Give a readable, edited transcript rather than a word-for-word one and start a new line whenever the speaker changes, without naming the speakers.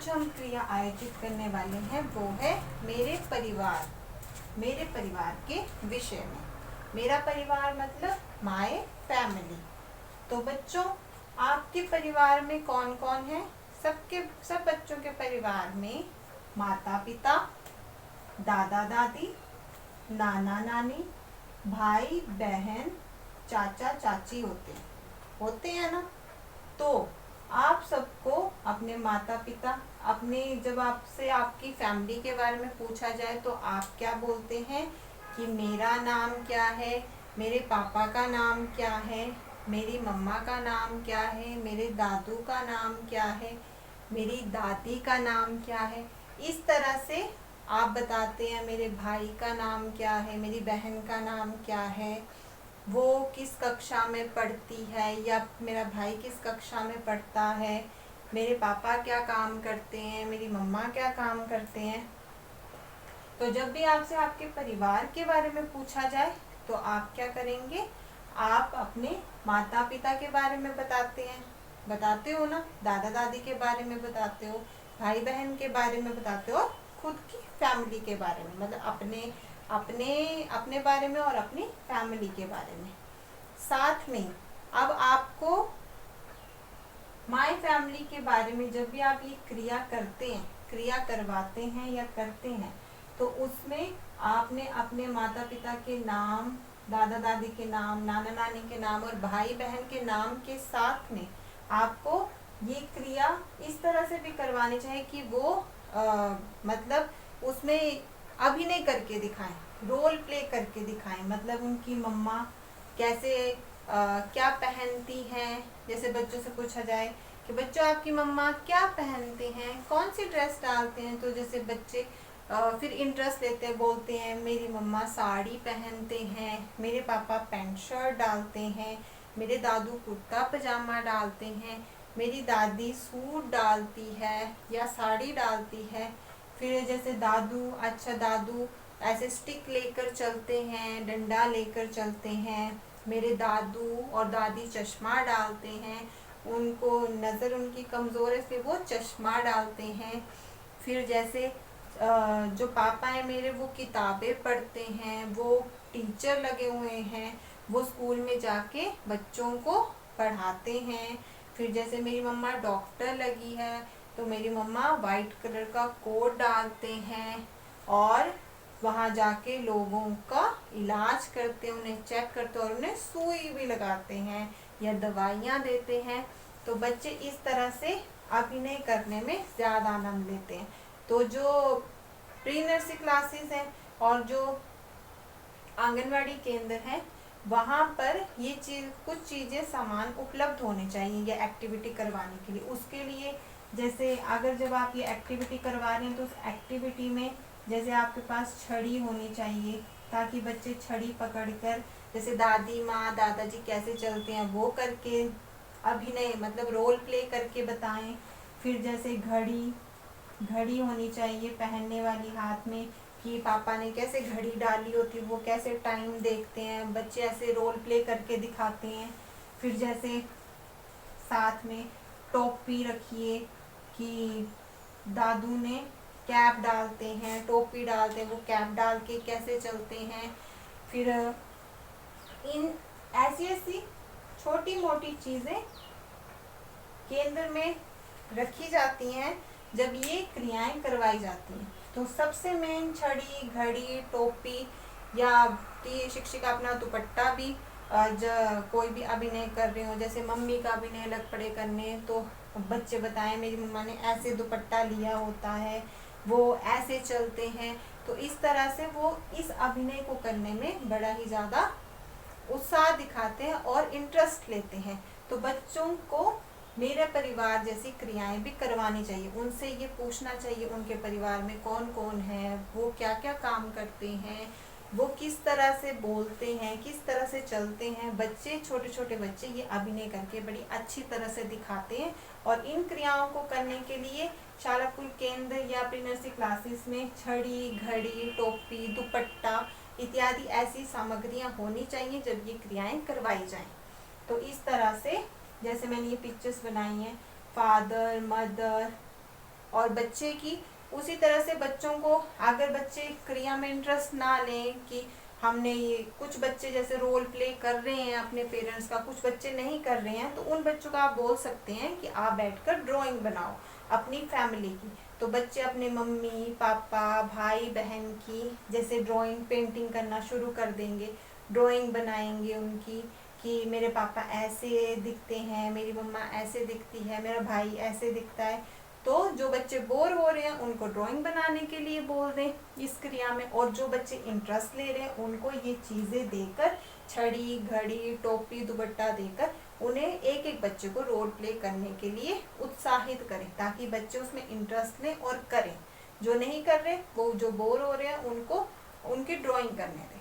आज जो हम क्रिया आयोजित करने वाले हैं वो है मेरे परिवार के विषय में। मेरा परिवार मतलब माय फैमिली। तो बच्चों, आपके परिवार में कौन कौन है? सब बच्चों के परिवार में माता पिता, दादा दादी, नाना नानी, भाई बहन, चाचा चाची होते हैं ना। तो आप सबको अपने माता पिता, जब आपसे आपकी फैमिली के बारे में पूछा जाए तो आप क्या बोलते हैं कि मेरा नाम क्या है, मेरे पापा का नाम क्या है, मेरी मम्मा का नाम क्या है, मेरे दादू का नाम क्या है, मेरी दादी का नाम क्या है। इस तरह से आप बताते हैं मेरे भाई का नाम क्या है, मेरी बहन का नाम क्या है, वो किस कक्षा में पढ़ती है या मेरा भाई किस कक्षा में पढ़ता है, मेरे पापा क्या काम करते हैं, मेरी मम्मा क्या काम करते हैं। तो जब भी आपसे आपके परिवार के बारे में पूछा जाए तो आप क्या करेंगे? आप अपने माता पिता के बारे में बताते हो ना, दादा दादी के बारे में बताते हो, भाई बहन के बारे में बताते हो, और खुद की फैमिली के बारे में, मतलब अपने बारे में और अपनी फैमिली के बारे में। साथ में अब आपको माय फैमिली के बारे में जब भी आप ये क्रिया करवाते हैं या करते हैं, तो उसमें आपने अपने माता पिता के नाम, दादा दादी के नाम, नाना नानी के नाम और भाई बहन के नाम के साथ में आपको ये क्रिया इस तरह से भी करवानी चाहिए कि वो मतलब उसमें अभिनय करके दिखाएं, रोल प्ले करके दिखाएं। मतलब उनकी मम्मा कैसे क्या पहनती हैं। जैसे बच्चों से पूछा जाए कि बच्चों आपकी मम्मा क्या पहनते हैं, कौन सी ड्रेस डालते हैं, तो जैसे बच्चे फिर इंटरेस्ट लेते हैं, बोलते हैं मेरी मम्मा साड़ी पहनते हैं, मेरे पापा पैंट शर्ट डालते हैं, मेरे दादू कुर्ता पजामा डालते हैं, मेरी दादी सूट डालती है या साड़ी डालती है। फिर जैसे दादू ऐसे स्टिक लेकर चलते हैं, डंडा लेकर चलते हैं। मेरे दादू और दादी चश्मा डालते हैं, उनको नज़र उनकी कमज़ोर है इसलिए वो चश्मा डालते हैं। फिर जैसे जो पापा हैं मेरे, वो किताबें पढ़ते हैं, वो टीचर लगे हुए हैं, वो स्कूल में जाके बच्चों को पढ़ाते हैं। फिर जैसे मेरी मम्मा डॉक्टर लगी है तो मेरी मम्मा वाइट कलर का कोट डालते हैं और वहाँ जाके लोगों का इलाज करते हैं, उन्हें चेक करते हैं और उन्हें सुई भी लगाते हैं या दवाइयाँ देते हैं। तो बच्चे इस तरह से अभिनय करने में ज़्यादा आनंद लेते हैं। तो जो प्री नर्सरी क्लासेस हैं और जो आंगनवाड़ी केंद्र हैं, वहाँ पर ये कुछ चीज़ें सामान उपलब्ध होने चाहिए ये एक्टिविटी करवाने के लिए। उसके लिए जैसे अगर जब आप ये एक्टिविटी करवा रहे हैं तो उस एक्टिविटी में जैसे आपके पास छड़ी होनी चाहिए ताकि बच्चे छड़ी पकड़कर जैसे दादी माँ दादाजी कैसे चलते हैं वो करके अभिनय मतलब रोल प्ले करके बताएं। फिर जैसे घड़ी होनी चाहिए पहनने वाली हाथ में कि पापा ने कैसे घड़ी डाली होती है, वो कैसे टाइम देखते हैं, बच्चे ऐसे रोल प्ले करके दिखाते हैं। फिर जैसे साथ में टोपी रखिए कि दादू ने कैप डालते हैं, टोपी डालते हैं, वो कैप डाल के कैसे चलते हैं। फिर इन ऐसी छोटी मोटी चीज़ें केंद्र में रखी जाती हैं जब ये क्रियाएं करवाई जाती हैं। तो सबसे मेन छड़ी, घड़ी, टोपी या शिक्षिका अपना दुपट्टा भी कोई भी अभिनय कर रहे हो, जैसे मम्मी का अभिनय लग पड़े करने तो बच्चे बताएं मेरी मम्मा ने ऐसे दुपट्टा लिया होता है, वो ऐसे चलते हैं। तो इस तरह से वो इस अभिनय को करने में बड़ा ही ज़्यादा उत्साह दिखाते हैं और इंटरेस्ट लेते हैं। तो बच्चों को मेरे परिवार जैसी क्रियाएं भी करवानी चाहिए, उनसे ये पूछना चाहिए उनके परिवार में कौन कौन है, वो क्या क्या काम करते हैं, वो किस तरह से बोलते हैं, किस तरह से चलते हैं। बच्चे, छोटे छोटे बच्चे ये अभिनय करके बड़ी अच्छी तरह से दिखाते हैं। और इन क्रियाओं को करने के लिए शालाकुल केंद्र या प्री नर्सरी क्लासेस में छड़ी, घड़ी, टोपी, दुपट्टा इत्यादि ऐसी सामग्रियां होनी चाहिए जब ये क्रियाएं करवाई जाएं। तो इस तरह से जैसे मैंने ये पिक्चर्स बनाई हैं, फादर, मदर, और बच्चे की उसी तरह से बच्चों को, अगर बच्चे क्रिया में इंटरेस्ट ना लें कि हमने ये, कुछ बच्चे जैसे रोल प्ले कर रहे हैं अपने पेरेंट्स का, कुछ बच्चे नहीं कर रहे हैं, तो उन बच्चों का आप बोल सकते हैं कि आप बैठकर ड्राइंग बनाओ अपनी फैमिली की। तो बच्चे अपने मम्मी पापा भाई बहन की जैसे ड्राइंग पेंटिंग करना शुरू कर देंगे, ड्राइंग बनाएंगे उनकी कि मेरे पापा ऐसे दिखते हैं, मेरी मम्मा ऐसे दिखती है, मेरा भाई ऐसे दिखता है। तो जो बच्चे बोर हो रहे हैं उनको ड्राइंग बनाने के लिए बोल दें इस क्रिया में, और जो बच्चे इंटरेस्ट ले रहे हैं उनको ये चीज़ें देकर, छड़ी घड़ी टोपी दुपट्टा देकर उन्हें एक एक बच्चे को रोल प्ले करने के लिए उत्साहित करें, ताकि बच्चे उसमें इंटरेस्ट लें और करें। जो नहीं कर रहे, वो जो बोर हो रहे हैं, उनको उनकी ड्राइंग करने दें।